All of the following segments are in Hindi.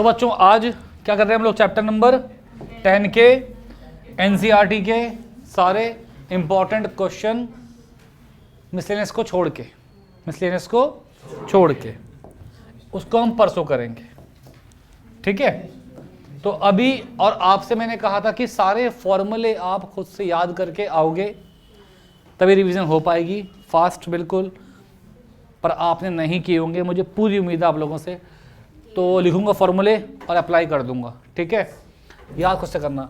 तो बच्चों आज क्या कर रहे हैं हम लोग, चैप्टर नंबर 10 के एनसीईआरटी के सारे इंपॉर्टेंट क्वेश्चन मिसलेनियस को छोड़ के उसको हम परसों करेंगे, ठीक है। तो अभी और आपसे मैंने कहा था कि सारे फॉर्मूले आप खुद से याद करके आओगे तभी रिवीजन हो पाएगी फास्ट, बिल्कुल। पर आपने नहीं किए होंगे, मुझे पूरी उम्मीद है आप लोगों से। तो लिखूंगा फॉर्मूले और अप्लाई कर दूंगा, ठीक है। याद खुद से करना।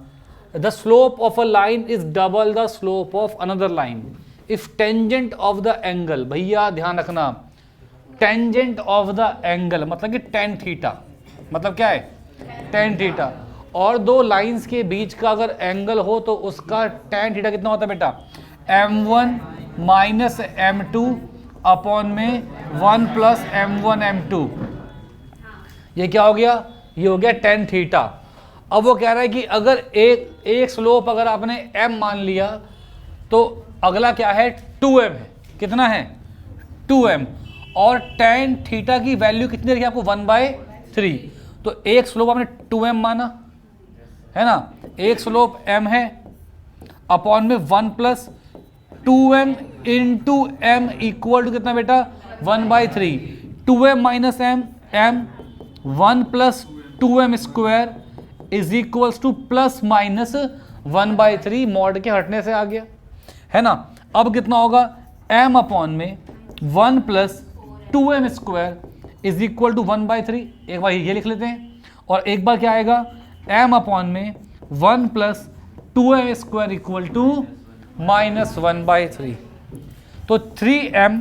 The slope of a line is double the slope of another line if tangent of the angle, भैया ध्यान रखना, टेंजेंट ऑफ द एंगल मतलब कि टेन थीटा, मतलब क्या है टेन थीटा, और दो लाइंस के बीच का अगर एंगल हो तो उसका टेन थीटा कितना होता है बेटा, m1 माइनस m2 अपॉन में 1 प्लस m1 m2। ये क्या हो गया, ये हो गया टेन थीटा। अब वो कह रहा है कि अगर एक स्लोप अगर आपने m मान लिया तो अगला क्या है 2m है, कितना है 2m, और टेन थीटा की वैल्यू कितनी रखी आपको 1/3। तो एक स्लोप आपने 2m माना है ना, एक स्लोप m है अपॉन में 1 plus 2m into m equal to कितना बेटा 1/3। 2m minus m 1 plus 2m square is equals to plus minus 1/3, mod के हटने से आ गया है ना। अब कितना होगा m अपॉन में 1 plus 2m square is equal to 1/3, एक बार ये लिख लेते हैं, और एक बार क्या आएगा m अपॉन में 1 plus 2m square equal to minus 1/3। तो 3m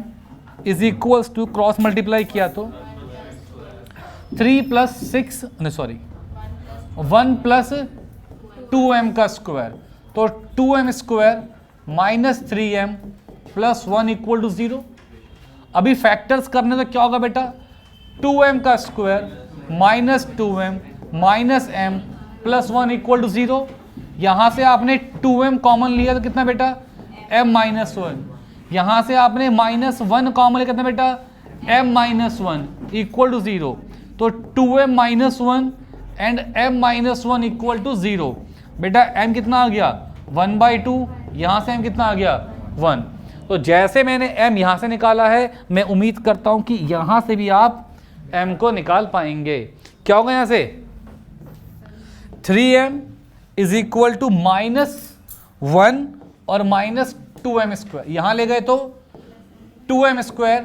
is equals to cross multiply किया तो 3 प्लस 6 नहीं सॉरी 1 प्लस 2m का स्क्वायर, तो 2m square minus 3m plus 1 equal to 0। अभी फैक्टर्स करने तो क्या होगा बेटा, 2m का square minus 2m minus m plus 1 equal to 0। यहाँ से आपने 2m कॉमन लिया तो कितना बेटा m माइनस 1, यहाँ से आपने माइनस 1 कॉमन लिया कितना बेटा m माइनस 1 इक्वल टू 0। तो 2m minus 1 and m minus 1 equal to 0। बेटा m कितना आ गया 1/2, यहाँ से m कितना आ गया 1। तो जैसे मैंने m यहाँ से निकाला है, मैं उम्मीद करता हूँ कि यहाँ से भी आप m को निकाल पाएंगे। क्या होगा यहाँ से 3m इज इक्वल टू -1 और माइनस 2m स्क्वायर, यहाँ ले गए तो 2m square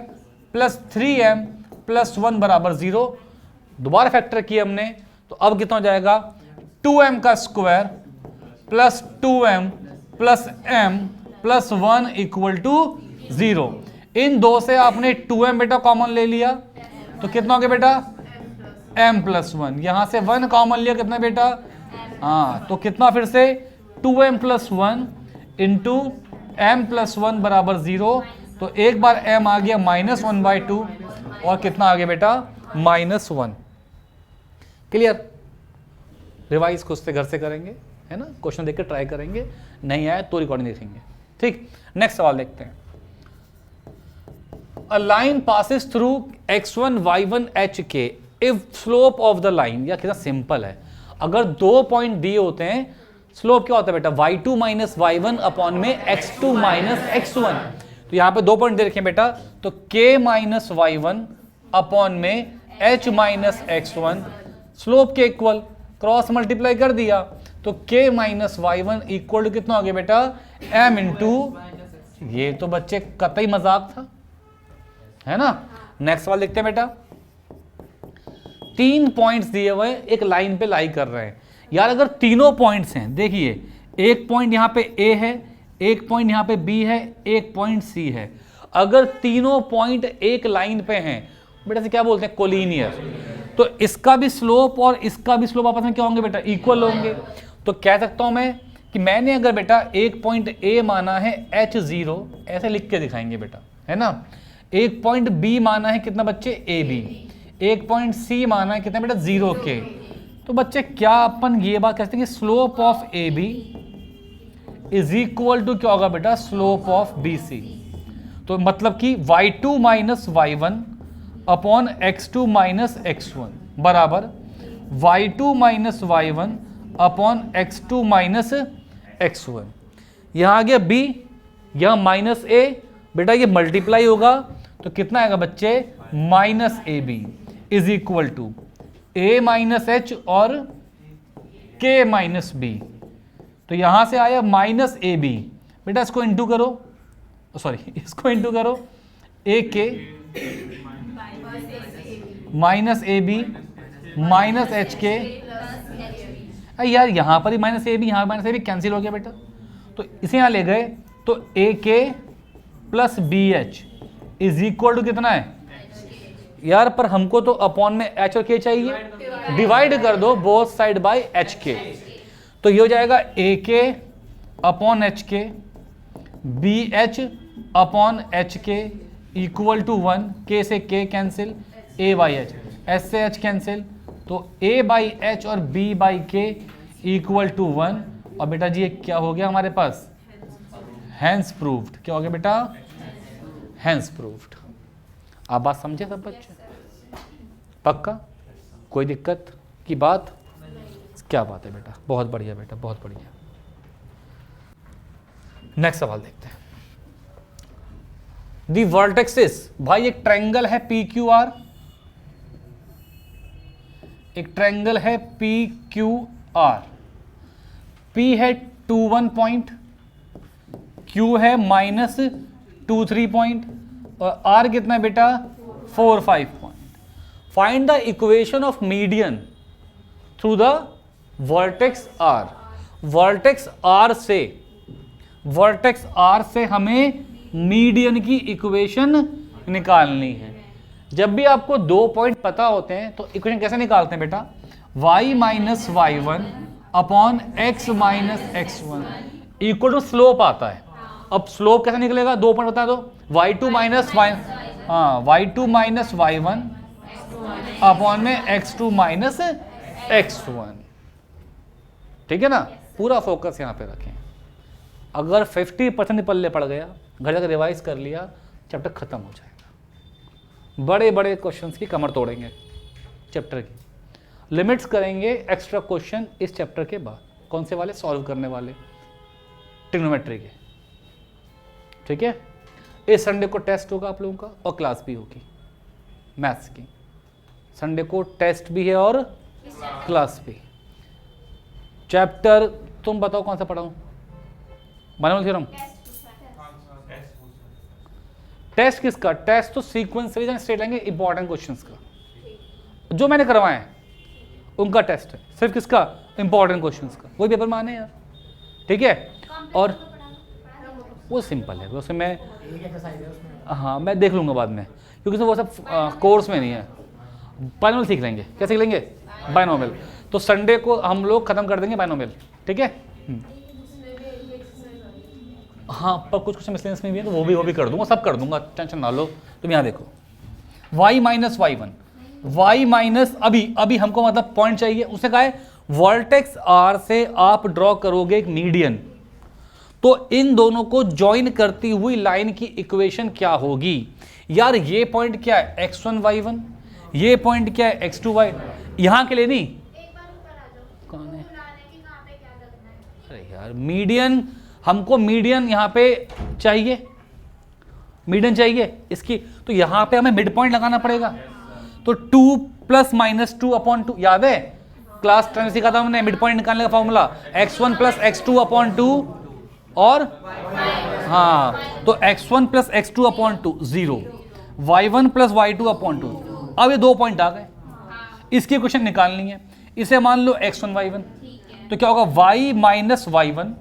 plus 3m plus 1 बराबर 0। दोबारा फैक्टर किया हमने तो अब कितना हो जाएगा 2m का square plus 2m plus m plus 1 equal to 0। इन दो से आपने 2m बेटा कॉमन ले लिया तो कितना हो गया बेटा m प्लस 1, यहाँ से 1 कॉमन लिया कितना बेटा, हाँ तो कितना फिर से 2m plus 1 into m plus 1 बराबर 0। तो एक बार m आ गया -1/2 और कितना आ गया बेटा -1। क्लियर, रिवाइज खुद से घर से करेंगे है ना, क्वेश्चन देख के ट्राई करेंगे, नहीं आया तो रिकॉर्डिंग देखेंगे, ठीक। नेक्स्ट सवाल देखते हैं। A line passes through x1 y1 hk if slope of the line, या कितना सिंपल है, अगर दो पॉइंट दिए होते हैं स्लोप क्या होता है बेटा y2 माइनस y1 अपॉन में x2 माइनस x1। तो यहाँ पे दो पॉइंट दे रखे हैं बेटा, तो k माइनस y1 अपॉन में h माइनस x1 स्लोप के इक्वल, क्रॉस मल्टीप्लाई कर दिया तो k minus y1 equal to कितना हो गया बेटा m इंटू, ये तो बच्चे कतई मजाक था है ना। नेक्स्ट सवाल देखते हैं बेटा। 3 पॉइंट्स दिए हुए एक लाइन पे लाई कर रहे हैं यार, अगर तीनों पॉइंट्स हैं, देखिए एक पॉइंट यहाँ पे A है, एक पॉइंट यहाँ पे B है, एक पॉइंट C है, अगर तीनों पॉइंट एक लाइन पे हैं बेटा से क्या बोलते हैं कोलिनियर, तो इसका भी स्लोप और इसका भी स्लोप आपस में क्या होंगे बेटा इक्वल होंगे। तो कह सकता हूं मैं कि मैंने अगर बेटा एक पॉइंट A माना है h0, ऐसे लिख के दिखाएंगे बेटा है ना, एक पॉइंट B माना है कितना बच्चे AB, एक पॉइंट C माना है कितना बेटा 0k। तो बच्चे क्या अपन ये बात कहते हैं कि slope of AB is equal to क्या होगा बेटा स्लोप ऑफ BC। तो मतलब कि y2 minus y1 upon x2 minus x1 बराबर y2 minus y1 upon x2 minus x1। यहां आ गया b, यहां माइनस a, बेटा ये मल्टीप्लाई होगा तो कितना आएगा बच्चे, minus A B is equal to a minus H और k माइनस बी। तो यहां से आया माइनस ए बी, बेटा इसको इंटू करो, सॉरी इसको इंटू करो, A K minus A B minus H K. यार यहां पर ही माइनस ए बी, यहां माइनस ए बी कैंसिल हो गया बेटा, तो इसे यहां ले गए तो A K plus B H is equal to कितना है यार, पर हमको तो अपॉन में एच और के चाहिए, डिवाइड कर दो बोथ साइड बाय एच के। तो ये हो जाएगा ए के अपॉन एच के, बी एच अपॉन एच के इक्वल टू 1, के से के cancel, A by H, H से एच कैंसिल, तो ए बाई एच और बी बाई के इक्वल टू 1। और बेटा जी ये क्या हो गया हमारे पास, हैंस प्रूव्ड। क्या हो गया बेटा, हैंस प्रूव्ड। आप बात समझे सब बच्चे, पक्का कोई दिक्कत की बात, क्या बात है बेटा, बहुत बढ़िया बेटा, बहुत बढ़िया। नेक्स्ट सवाल देखते हैं। दी वर्टेक्सेस, भाई एक ट्रायंगल है पी क्यू आर, एक ट्रायंगल है पी क्यू आर, पी है 2 1 पॉइंट, क्यू है माइनस 2 3 पॉइंट, और आर कितना है बेटा 4 5 point. Find the equation of median through the vertex R. Vertex R से हमें मीडियन की इक्वेशन निकालनी है। जब भी आपको 2 पॉइंट पता होते हैं तो इक्वेशन कैसे निकालते हैं बेटा, y minus Y one upon X minus X one equal to slope आता है। अब स्लोप कैसे निकलेगा, 2 पॉइंट बता दो, y2 minus y2 minus Y one upon में x2 माइनस x1। ठीक है ना, पूरा फोकस यहां पे रखें। अगर 50% पल्ले पड़ गया, घर जाकर रिवाइज कर लिया, चैप्टर खत्म हो जाएगा। बड़े बड़े क्वेश्चंस की कमर तोड़ेंगे चैप्टर की। लिमिट्स करेंगे एक्स्ट्रा क्वेश्चन इस चैप्टर के बाद, कौन से वाले, सॉल्व करने वाले ट्रिग्नोमेट्री के। ठीक है, इस संडे को टेस्ट होगा आप लोगों का और क्लास भी होगी मैथ्स की। संडे को टेस्ट भी है और क्लास भी। चैप्टर तुम बताओ कौन सा पढ़ाऊं, बायनोमियल थ्योरम। टेस्ट किसका, टेस्ट तो सीक्वेंस सीरीज स्ट्रेट लाइन के इंपॉर्टेंट क्वेश्चंस का जो मैंने करवाए हैं उनका टेस्ट है, सिर्फ किसका, इंपॉर्टेंट क्वेश्चंस का। वही पेपर माने यार, ठीक है। और वो सिंपल है, उसमें मैं हाँ मैं देख लूँगा बाद में, क्योंकि वो सब कोर्स में नहीं है। बायनोमियल सीख लेंगे, क्या सीख लेंगे, बायनोमियल। तो संडे को हम लोग खत्म कर देंगे बायनोमियल, ठीक है। हाँ पर कुछ कुछ मिसलेनियस में भी है तो वो भी कर दूंगा, सब कर दूंगा, टेंशन ना लो। तुम यहाँ देखो y minus Y one, Y minus अभी हमको मतलब पॉइंट चाहिए। उसने कहा है वर्टेक्स आर से आप ड्रॉ करोगे एक मीडियन, तो इन दोनों को ज्वाइन करती हुई लाइन की इक्वेशन क्या होगी। यार ये पॉइंट क्या है x1 y1, ये पॉइंट क्या है x2 y, यहां के लिए नहीं। कौन है, अरे यार मीडियन, हमको मीडियन यहाँ पे चाहिए, मीडियन चाहिए इसकी, तो यहाँ पे हमें मिड पॉइंट लगाना पड़ेगा। तो 2 प्लस माइनस 2 अपॉन 2, याद है क्लास 10 सीखा था हमने मिड पॉइंट निकालने का formula, x1 plus x2 upon 2 और हाँ तो x1 plus x2 upon 2 0, y1 plus y2 upon 2। अब ये 2 पॉइंट आ गए, इसकी क्वेश्चन निकालनी है। इसे मान लो x1 y1, तो क्या होगा y minus y1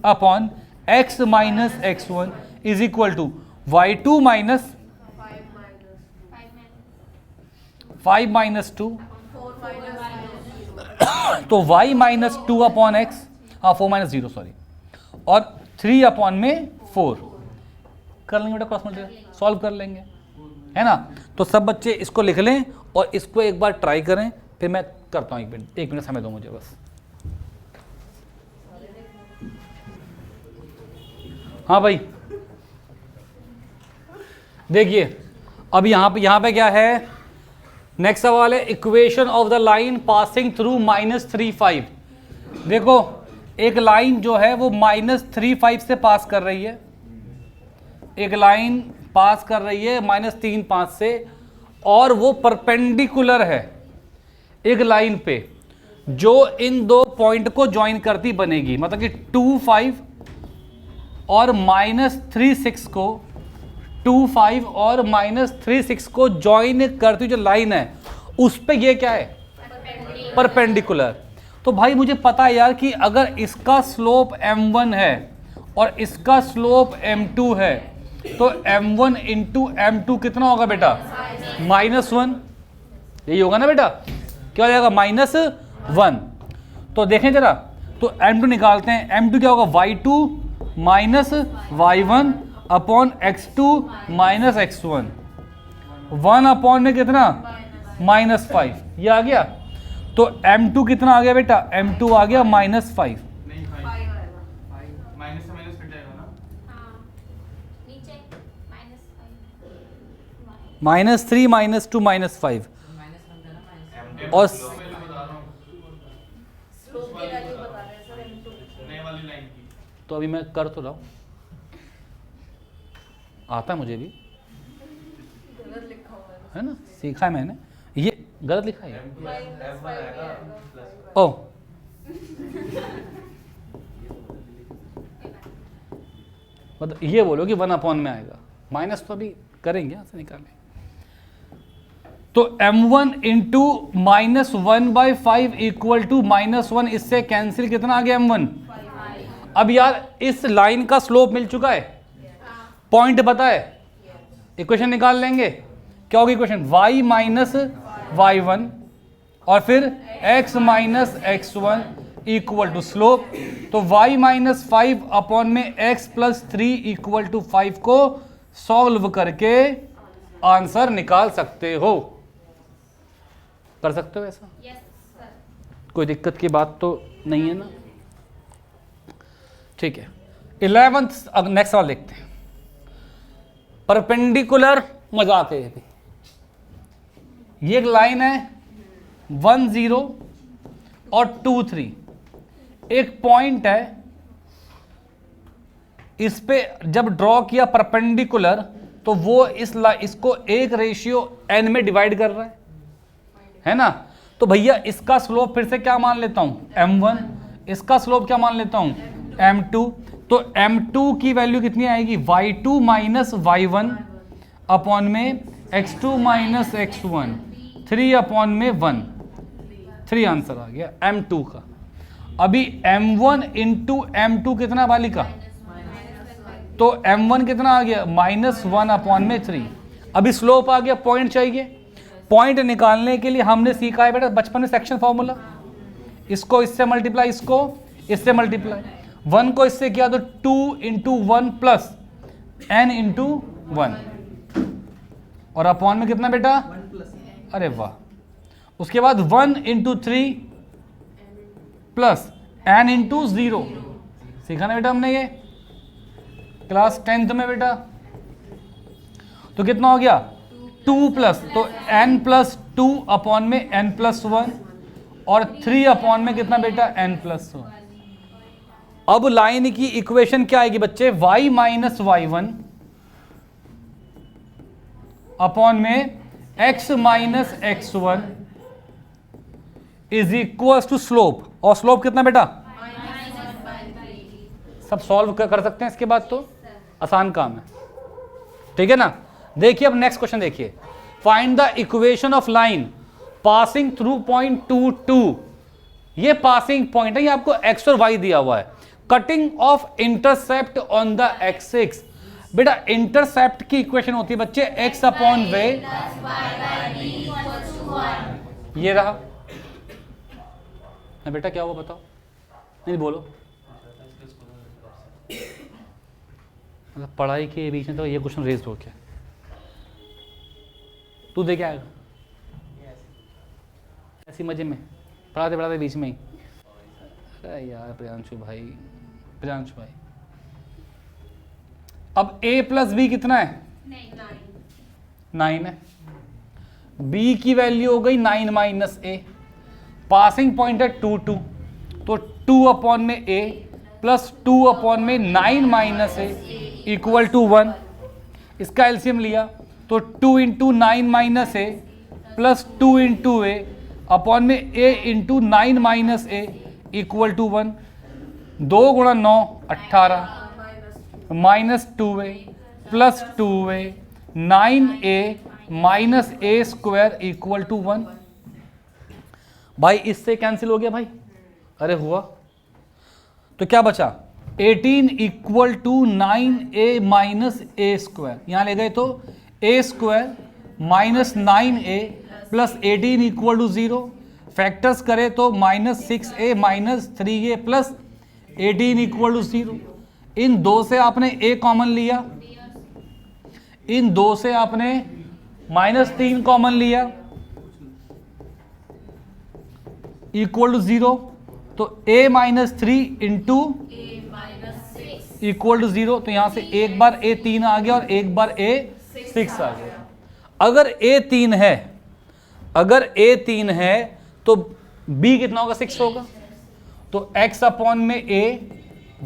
upon x minus x1 is equal to y2 minus 5 minus 2, तो y माइनस 2 अपॉन x, हाँ 4 माइनस 0 सॉरी, और 3 अपॉन में 4 कर लेंगे बेटा, क्रॉस मल्टीप्लाई सॉल्व कर लेंगे, है ना। तो सब बच्चे इसको लिख लें और इसको एक बार ट्राई करें, फिर मैं करता हूँ एक मिनट समय दो मुझे बस। हाँ भाई देखिए, अब यहाँ पे क्या है, नेक्स्ट सवाल है equation of the line passing through -3 देखो एक लाइन जो है वो -3 से पास कर रही है, एक लाइन पास कर रही है -3 से, और वो परपेंडिकुलर है एक लाइन पे जो इन दो पॉइंट को ज्वाइन करती बनेगी, मतलब कि 2 5 और -3 6 को 2 5 और -3 6 को ज्वाइन करती जो लाइन है उस पे ये क्या है, परपेंडिकुलर। तो भाई मुझे पता है यार कि अगर इसका स्लोप m1 है और इसका स्लोप m2 है तो m1 इंटू m2 कितना होगा बेटा, -1, यही होगा ना बेटा, क्या हो जाएगा -1। तो देखें जरा, तो m2 निकालते हैं, m2 क्या होगा, y2 minus y1 upon x2 minus x1, 1 upon में कितना -5, ये आ गया। तो m2 कितना आ गया बेटा, m2 आ गया -5। -3 -2 -5 और तो अभी मैं कर तो रहा हूँ, आता है मुझे भी, है ना, सीखा है मैंने, ये गलत लिखा है ओ मतलब ये बोलो कि 1 अपॉन में आएगा, माइनस तो अभी करेंगे, यहाँ से निकालें। तो m1 इंटू -1/5 इक्वल टू -1, इससे कैंसिल कितना आ गया m1। अब यार इस लाइन का स्लोप मिल चुका है, पॉइंट पता है, इक्वेशन निकाल लेंगे, क्या होगी इक्वेशन, y माइनस y1 और फिर x minus x1 equal to slope. तो y माइनस 5 अपॉन में x प्लस 3 इक्वल टू 5 को सॉल्व करके आंसर निकाल सकते हो, कर सकते हो ऐसा? yes, कोई दिक्कत की बात तो नहीं है ना, ठीक है। 11th नेक्स्ट सवाल देखते हैं, परपेंडिकुलर, मजा आते हैं, ये एक लाइन है 1 0 और 2 3, एक पॉइंट है, इस पे जब ड्रॉ किया परपेंडिकुलर तो वो इसको 1:n में डिवाइड कर रहा है ना। तो भैया इसका स्लोप फिर से क्या मान लेता हूं, m1, इसका स्लोप क्या मान लेता हूं, m2। तो m2 की वैल्यू कितनी आएगी, y2 माइनस y1 अपॉन में x2 माइनस x1, 3 अपॉन में 1, 3 आंसर आ गया m2 का। अभी m1 इंटू m2 कितना बालिका, तो m1 कितना आ गया, -1 अपॉन में 3। अभी स्लोप आ गया, पॉइंट चाहिए, पॉइंट निकालने के लिए हमने सीखा है बेटा बचपन में सेक्शन फॉर्मूला, इसको इससे मल्टीप्लाई, इसको इससे मल्टीप्लाई, 1 को इससे किया तो 2 इंटू 1 प्लस n इंटू 1 और अपॉन में कितना बेटा, अरे वाह, उसके बाद 1 इंटू 3 प्लस n इंटू 0, सीखा ना बेटा हमने ये क्लास 10th में बेटा। तो कितना हो गया 2 प्लस, तो n प्लस 2 अपॉन में n प्लस 1 और 3 अपॉन में कितना बेटा n प्लस 1। अब लाइन की इक्वेशन क्या आएगी बच्चे, y माइनस y1 अपॉन में x minus x1 is equal to slope, और स्लोप कितना बेटा, सब सॉल्व कर सकते हैं इसके बाद, तो आसान काम है, ठीक है ना। देखिए अब नेक्स्ट क्वेश्चन देखिए, find the equation of line passing through point 2 2, ये पासिंग पॉइंट है, ये आपको x और y दिया हुआ है, cutting of intercept on the axis. बेटा इंटरसेप्ट की इक्वेशन होती है बच्चे x अपॉन वे, ये रहा ना बेटा, क्या हुआ बताओ, नहीं बोलो, मतलब पढ़ाई के बीच में तो ये क्वेश्चन रेज हो गया, तू दे क्या आएगा ऐसी मजे में, पढ़ाते पढ़ाते बीच में ही, अरे यार प्रियांशु भाई, प्रियांशु भाई, अब a प्लस बी कितना है, 9 है, b की वैल्यू हो गई 9 माइनस a, पासिंग पॉइंट है 2 2, तो 2 अपॉन में a प्लस 2 अपॉन में 9 माइनस a इक्वल टू 1। इसका एलसीएम लिया तो 2 into 9 minus a plus 2 into a upon में a into 9 minus a equal to 1। 2 गुणा 9 18 minus 2a plus 2a 9a minus a square equal to 1। भाई इससे कैंसिल हो गया भाई, अरे हुआ, तो क्या बचा 18 equal to 9a minus a square, यहां ले गए तो a square minus 9a plus 18 equal to 0, factors करें तो minus 6a minus 3a plus 18 equal to 0। इन दो से आपने a कॉमन लिया, इन दो से आपने माइनस 3 कॉमन लिया इक्वल टू 0, तो a minus 3 into equal to 0, तो यहां से एक बार a 3 आ गया और एक बार a 6 आ गया। अगर a 3 है, अगर a 3 है तो b कितना होगा 6 होगा, तो x अपॉन में a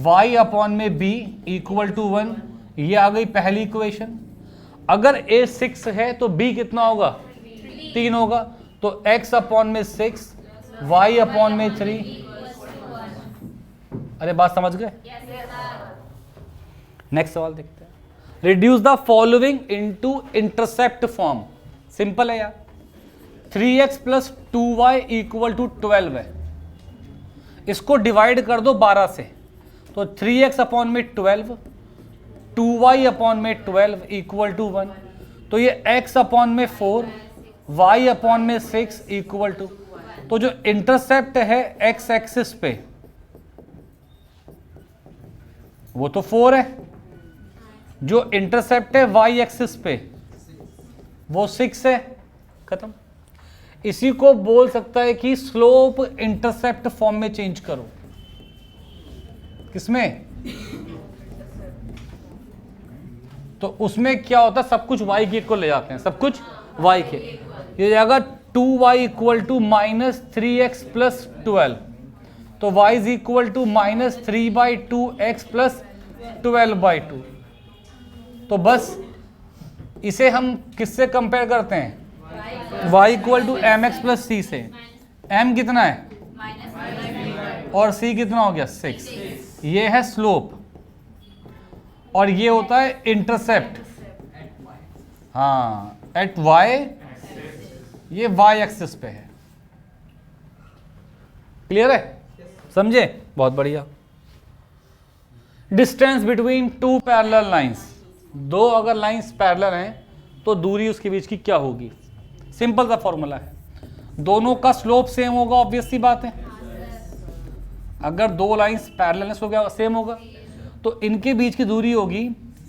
y अपॉन में b इक्वल टू 1, ये आ गई पहली इक्वेशन। अगर a 6 है तो b कितना होगा 3 होगा, तो x अपॉन में 6 y अपॉन में 3। अरे बात समझ गए? नेक्स्ट सवाल देखते हैं। Reduce the following into intercept form. Simple है यार, 3x plus 2y equal to 12 है, इसको डिवाइड कर दो 12 से, तो 3x अपॉन में 12 2y अपॉन में 12 इक्वल टू 1, तो ये x अपॉन में 4 y अपॉन में 6 इक्वल टू, तो जो इंटरसेप्ट है x एक्सिस पे वो तो 4 है, जो इंटरसेप्ट है y एक्सिस पे वो 6 है, खत्म। इसी को बोल सकता है कि स्लोप इंटरसेप्ट फॉर्म में चेंज करो। किसमें? तो उसमें क्या होता है, सब कुछ y के को ले जाते हैं, सब कुछ y के, ये जाएगा 2y equal to minus 3x plus 12, तो y is equal to minus 3/2x plus 12/2। तो बस इसे हम किससे कंपेयर करते हैं, y equal to m x plus c से। m कितना है और c कितना हो गया 6, ये है स्लोप और ये होता है इंटरसेप्ट। हाँ, एट y, ये y एक्सिस पे है। क्लियर है? समझे? बहुत बढ़िया। Distance between two parallel lines, दो अगर लाइंस पैरेलल हैं तो दूरी उसके बीच की क्या होगी? सिंपल सा फॉर्मूला है, दोनों का स्लोप सेम होगा, ऑब्वियस सी बात है। अगर दो लाइंस पैरेलल है तो क्या सेम होगा, तो इनके बीच की दूरी होगी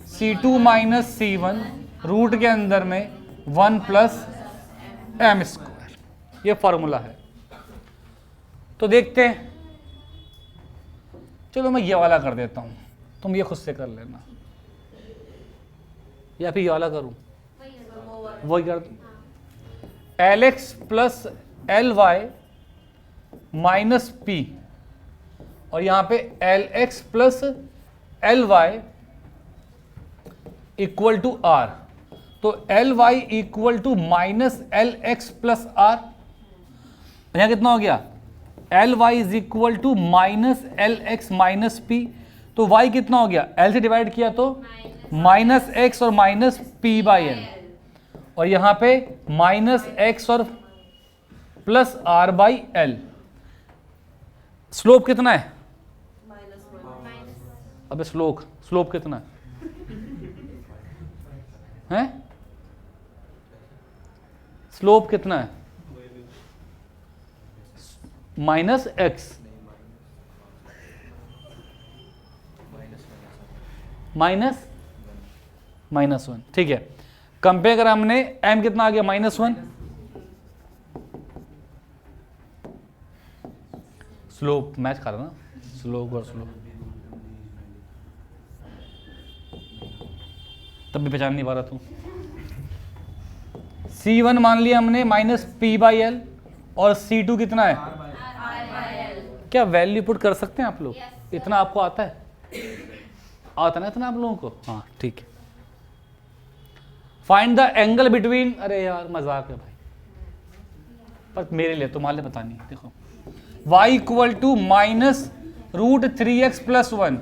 c2 माइनस c1 रूट के अंदर में 1 प्लस एम स्क्वायर, ये फॉर्मूला है। तो देखते हैं, चलो मैं ये वाला कर देता हूं, तुम ये खुद से कर लेना, या फिर ये वाला करूं, वही कर दो। Lx plus Ly minus P, और यहां पे Lx plus Ly equal to R, तो Ly equal to minus Lx plus R, यहां कितना हो गया Ly is equal to minus Lx minus P, तो y कितना हो गया, L से डिवाइड किया तो माइनस x और माइनस पी बाई एल, और यहां पे माइनस x और plus R by L. Slope कितना है? अबे स्लोप कितना है? हैं? स्लोप कितना है? माइनस एक्स माइनस 1, ठीक है। कंपेयर करा हमने, m कितना आ गया -1, स्लोप मैच खा रहा ना, स्लोप और स्लोप, तब भी पहचान नहीं पा रहा तू। C1 मान लिया हमने माइनस P/L और C2 कितना है? क्या वैल्यू पुट कर सकते हैं आप लोग? इतना आपको आता है? आता ना इतना आप लोगों को? हाँ ठीक है। फाइंड द एंगल बिटवीन, अरे यार मजाक है भाई, पर मेरे लिए, तुम्हारे लिए बतानी है। देखो y equal to minus root 3x plus 1,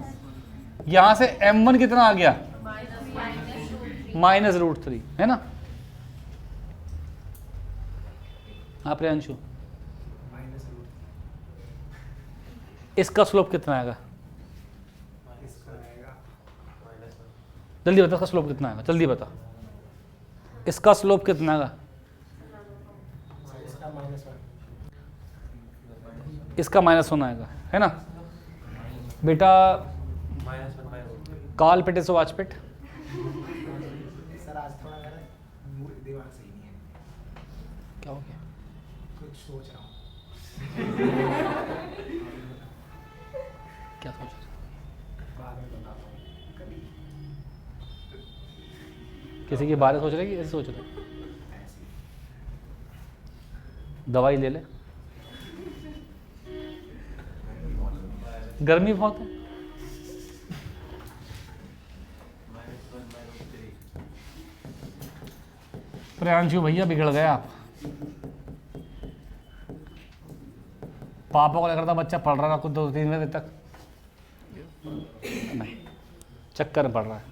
यहां से m1 कितना आ गया? माइनस रूट 3, है ना? हाँ प्रियांशु, इसका स्लोप कितना आएगा? जल्दी बता, इसका स्लोप कितना आएगा? जल्दी बता, इसका स्लोप कितना आएगा? इसका -1 आएगा, है ना बेटा? काल पेटे सो आज पेट। सर आज थोड़ा मेरा दिमाग सही नहीं है। क्या हो गया? कुछ सोच रहा हूँ। क्या सोच रहे? बाद में बताता हूँ कभी। किसी के बारे में सोच रहे कि ऐसे सोच रहे? ऐसे ही। दवाई ले ले, गर्मी बहुत है। प्रियांशु भैया बिगड़ गया आप। पापा को लग रहा था बच्चा पढ़ रहा था कुछ 2-3 बजे तक, नहीं चक्कर में पड़ रहा है।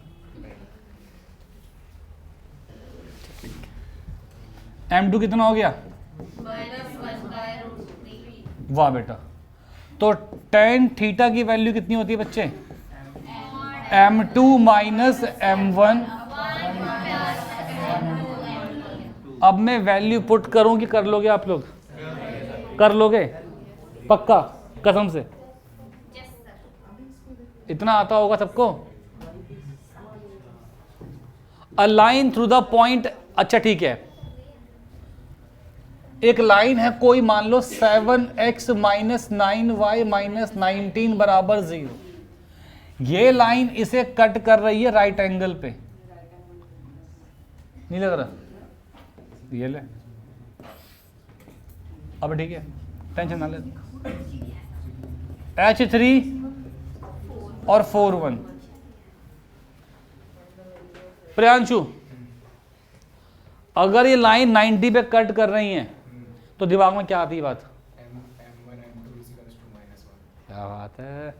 M2 कितना हो गया? वाह बेटा, तो tan थीटा की वैल्यू कितनी होती है बच्चे? M2 minus M1। अब मैं वैल्यू पुट करूं कि कर लोगे आप लोग? कर लोगे पक्का, कसम से? इतना आता होगा सबको? A line through the point, अच्छा ठीक है, एक लाइन है कोई, मान लो 7x माइनस 9y माइनस 19 बराबर 0। ये लाइन इसे कट कर रही है राइट एंगल पे, नहीं लग रहा? ये ले, अब ठीक है, टेंशन ना ले। H3 और 4-1। प्रियांशु, अगर ये लाइन 90 पे कट कर रही है तो दिमाग में क्या आती है बात? M1 M2 = -1। क्या बात है?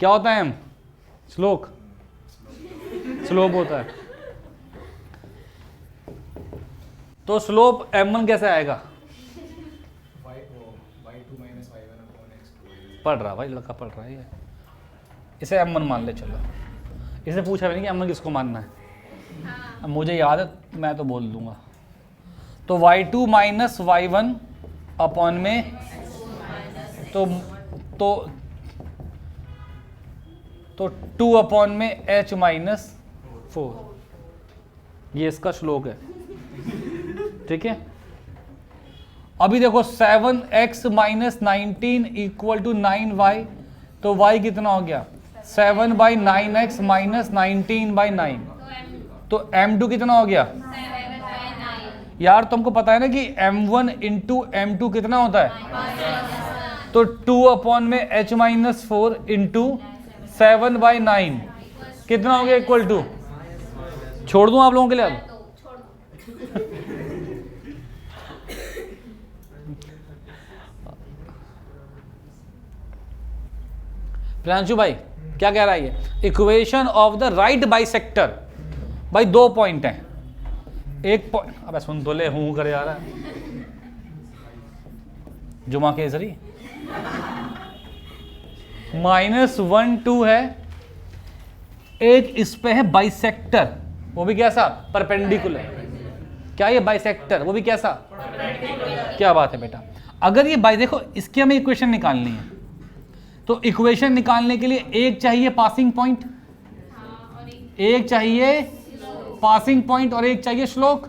क्या होता है M? स्लोप, स्लोप होता है। तो स्लोप M1 कैसे आएगा? y2 - y1/x2। पढ़ रहा भाई लड़का, पढ़ रहा है ये। इसे M1 मान ले, चलो। इसे पूछा भी नहीं कि M1 किसको मानना है। अब मुझे याद है, मैं तो बोल दूंगा। तो y2 माइनस y1 अपॉन में तो 2 अपॉन में h माइनस 4, ये इसका श्लोक है, ठीक है? अभी देखो 7x minus 19 equal to 9y, तो y कितना हो गया? 7/9x माइनस 19/9, तो M2 कितना हो गया? यार तुमको पता है ना कि M1 इंटू M2 कितना होता है? तो 2 अपॉन में h माइनस 4 इंटू 7/9 कितना हो गया? इक्वल टू, छोड़ दूं आप लोगों के लिए अब? प्रियांशु भाई क्या कह रहा है ये? Equation of the right bisector. भाई 2 पॉइंट हैं, एक पॉइंट, अब सुन तो ले, हूं करे जा रहा है जुमा केसरी। -1 2 है, एक इस पे है बाइसेक्टर, वो भी कैसा? परपेंडिकुलर। क्या ये बाइसेक्टर? वो भी कैसा? क्या बात है बेटा। अगर ये बाई, देखो इसकी हमें इक्वेशन निकालनी है, तो इक्वेशन निकालने के लिए एक चाहिए पासिंग पॉइंट, एक चाहिए पासिंग पॉइंट और एक चाहिए श्लोक।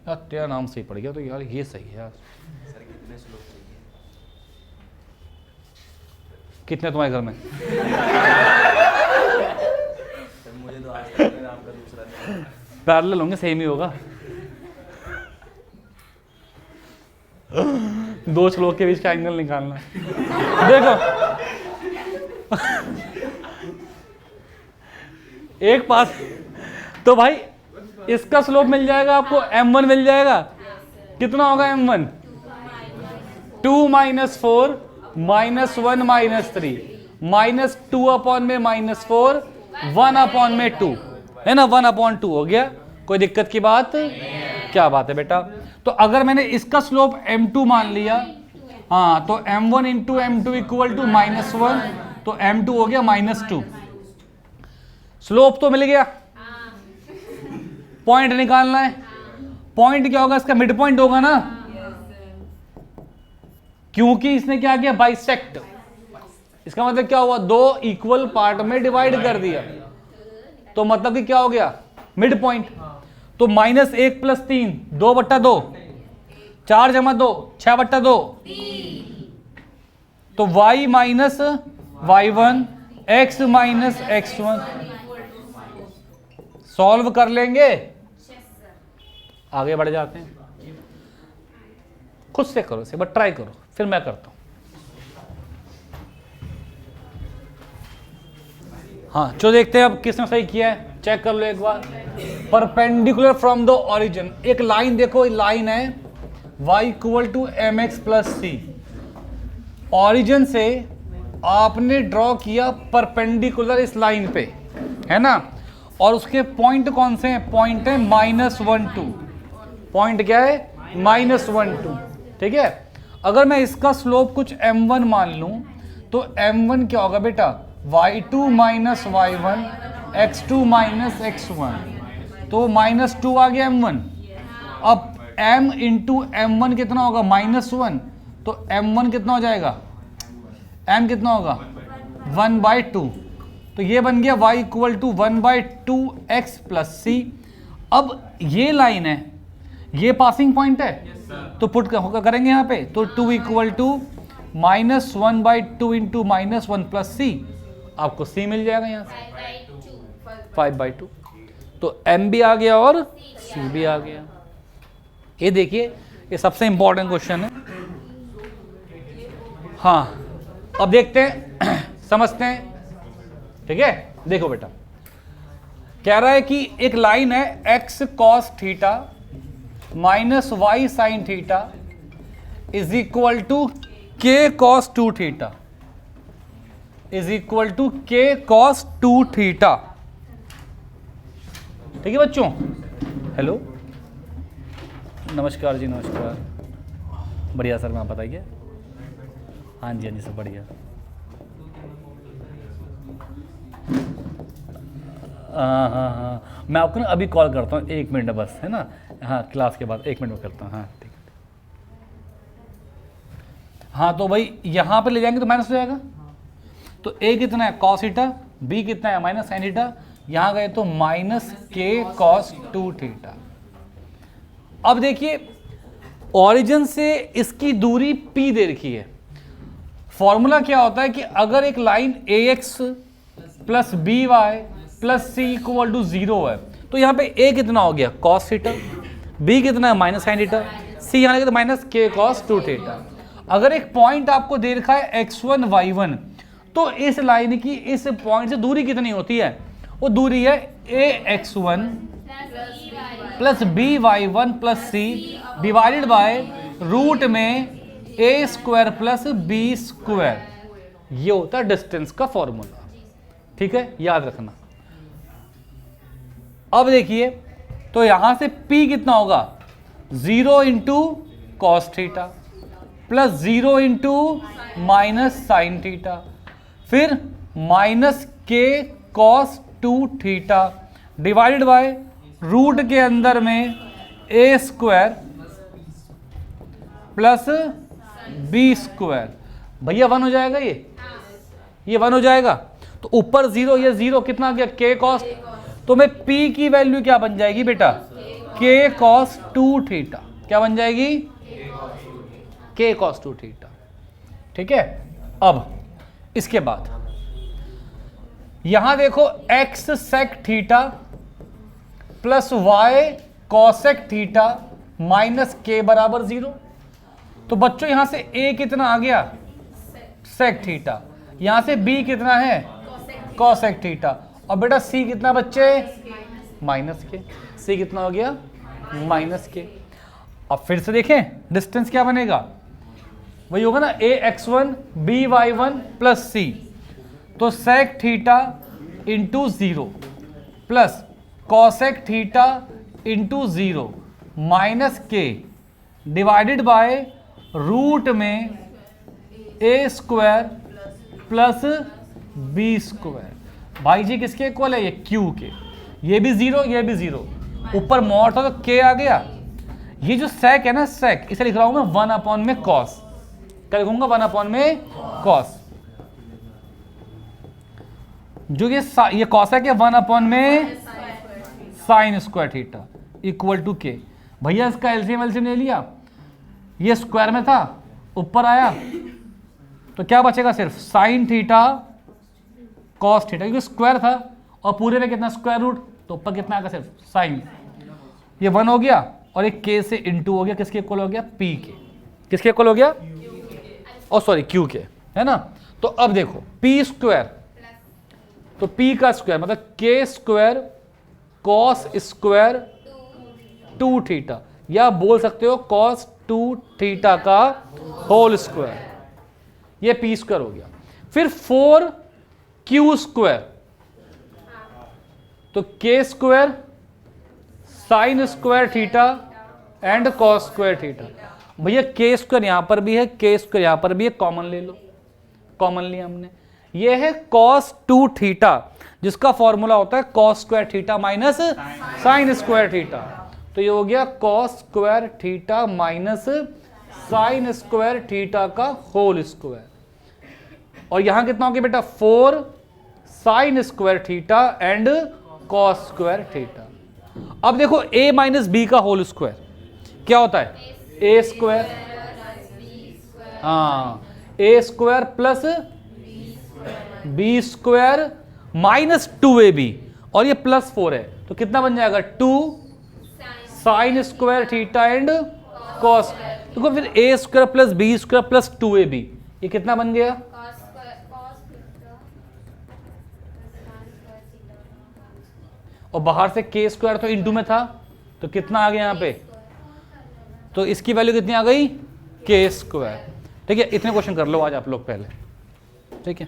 यार तेरा नाम सही पड़ गया तो यार ये सही है यार। सर कितने श्लोक चाहिए? कितने तुम्हारे घर में? सर मुझे तो आज तक नाम का दूसरा नहीं। पैरेलल होंगे, सेम ही होगा। दो श्लोक के बीच का एंगल निकालना है। देखो एक पास, तो भाई इसका स्लोप मिल जाएगा आपको, m1 मिल जाएगा। कितना होगा m1? 2 minus 4 minus 1 minus 3 minus 2 upon में माइनस 4 1 अपॉन में 2 है ना, 1 अपॉन 2 हो गया। कोई दिक्कत की बात? क्या बात है बेटा। तो अगर मैंने इसका स्लोप m2 मान लिया, हाँ, तो m1 into m2 equal to -1, तो m2 हो गया -2। स्लोप तो मिल गया, पॉइंट निकालना है। पॉइंट क्या होगा? इसका मिड पॉइंट होगा ना, क्योंकि इसने क्या किया? बाइसेक्ट। इसका मतलब क्या हुआ? दो इक्वल पार्ट में डिवाइड कर दिया, तो मतलब कि क्या हो गया? Mid point. तो -1 + 3 2/2, 4 + 2 6/2, तो y minus y1 x minus x1। Solve कर लेंगे, आगे बढ़ जाते हैं। खुद से करो, इसे बस ट्राई करो, फिर मैं करता हूं। हाँ, जो देखते हैं अब किसने सही किया है, चेक कर लो एक बार। परपेंडिकुलर फ्रॉम द ओरिजिन, एक लाइन देखो, लाइन है y = mx + c। ओरिजिन से आपने ड्रॉ किया परपेंडिकुलर इस लाइन पे, है ना, और उसके पॉइंट कौन से हैं? पॉइंट है -1 2। पॉइंट क्या है? -1 2। ठीक है। अगर मैं इसका स्लोप कुछ m1 मान लूं, तो m1 क्या होगा बेटा? y2 minus y1 x2 minus x1, तो -2 आ गया m1। अब m इंटू m1 कितना होगा? -1, तो m1 कितना हो जाएगा? m कितना होगा? 1/2। तो ये बन गया y = 1/2x + c। अब ये लाइन है, ये पासिंग पॉइंट है, तो पुट करेंगे यहाँ पे, तो 2 = -1/2 इंटू -1 + c, आपको c मिल जाएगा यहाँ से 5/2। तो m भी आ गया और c भी आ गया। ये देखिए, ये सबसे इंपॉर्टेंट क्वेश्चन है। हाँ, अब देखते हैं, समझते हैं। ठीक है, देखो बेटा, कह रहा है कि एक लाइन है x cos theta minus y sin theta is equal to k cos 2 theta is equal to k cos 2 theta. ठीक है बच्चों, हेलो, नमस्कार जी, नमस्कार। बढ़िया सर, मैं आप बताइए। हाँ जी, हाँ जी, सब बढ़िया। हाँ, मैं आपको ना अभी कॉल करता हूँ, 1 मिनट बस, है ना। हाँ, क्लास के बाद 1 मिनट में करता हूँ। हाँ ठीक है। हाँ, तो भाई यहाँ पे ले जाएंगे तो माइनस हो जाएगा। तो a कितना है? cos theta. b कितना है? -sin theta. यहाँ गए तो -k cos 2 थीटा। अब देखिए, ओरिजिन से इसकी दूरी p दे रखी है। फॉर्मूला क्या होता है कि अगर एक लाइन ax + by + c = 0 है, तो यहाँ पे a कितना हो गया? cos theta. b कितना है? -sin theta. c यहाँ लगे तो -k cos 2 थीटा। अगर एक पॉइंट आपको दे रखा है x1 y1, तो इस लाइन की इस पॉइंट से दूरी कितनी होती है? वो दूरी है ax1 + by1 + c divided by root में a² + b²। ये होता है डिस्टेंस का फॉर्मूला। ठीक है, याद रखना। अब देखिए, तो यहां से p कितना होगा? 0 into cos theta + 0 into -sin theta, फिर -k cos 2 theta divided by root के अंदर में a² + b²। भैया 1 हो जाएगा, ये 1 हो जाएगा। तो ऊपर 0, ये 0, कितना आ गया? k cos। तो मैं p की वैल्यू क्या बन जाएगी बेटा? k cos 2 theta. क्या बन जाएगी? k cos 2 theta. ठीक है। अब इसके बाद यहां देखो x sec theta plus Y cosec theta minus के बराबर 0। तो बच्चों यहां से ए कितना आ गया, सेक थीटा, यहां से बी कितना है, कॉसेक थीटा, और बेटा सी कितना बच्चे, माइनस के। सी कितना हो गया, माइनस के। अब फिर से देखें डिस्टेंस क्या बनेगा, वही होगा ना, ए x1 B y1 plus C. तो sec theta into 0 plus cosec theta into 0 minus K divided by root में A square plus B square. भाई जी किसके इक्वल है, ये क्यू के। ये भी 0, ये भी 0, ऊपर मॉड था तो के आ गया। ये जो सेक है ना, सेक, इसे लिख रहा हूं मैं 1 अपॉन में कॉस। क्या लिखूंगा, 1 अपॉन में कॉस। जो ये कॉसेक है 1 अपॉन में sine square theta equal to K. भैया इसका एलसीएम ले लिया, ये स्क्वायर में था, ऊपर आया तो क्या बचेगा, सिर्फ साइन थीटा कॉस थीटा, क्योंकि स्क्वायर था और पूरे में कितना स्क्वायर रूट, तो ऊपर कितना आएगा, सिर्फ साइन। ये 1 हो गया और एक के से इंटू हो गया, किसके इक्वल हो गया, पी के। किसके इक्वल हो गया, और सॉरी क्यू के, है ना। तो अब देखो पी स्क्वायर, तो पी का स्क्वायर मतलब के स्क्वायर कॉस स्क्वायर 2 थीटा, या बोल सकते हो कॉस 2 थीटा का होल स्क्वायर, ये पी स्क्वायर हो गया। फिर 4 क्यू स्क्वायर, तो के square sine square theta and cos square theta. भैया के स्क्वायर यहां पर भी है, के स्क्वायर यहां पर भी है, कॉमन ले लो, कॉमन लिया हमने। ये है कॉस 2 थीटा, जिसका फॉर्मूला होता है cos square theta minus sine square theta. तो ये हो गया cos square theta minus sine square theta का होल स्क्वायर। और यहां कितना हो गया बेटा, 4 sine square theta and cos square theta. अब देखो a माइनस बी का होल स्क्वायर क्या होता है, ए स्क्वायर, हाँ, a square plus B square minus 2ab, और ये प्लस 4 है, तो कितना बन जाएगा, 2 sine square theta and cos. देखो फिर a square plus B square plus 2ab, ये कितना बन गया, और बाहर से के स्क्वायर तो इंटू में था, तो कितना आ गया यहाँ पे, तो इसकी वैल्यू कितनी आ गई, के स्क्वायर। ठीक है, इतने क्वेश्चन कर लो आज आप लोग पहले, ठीक है।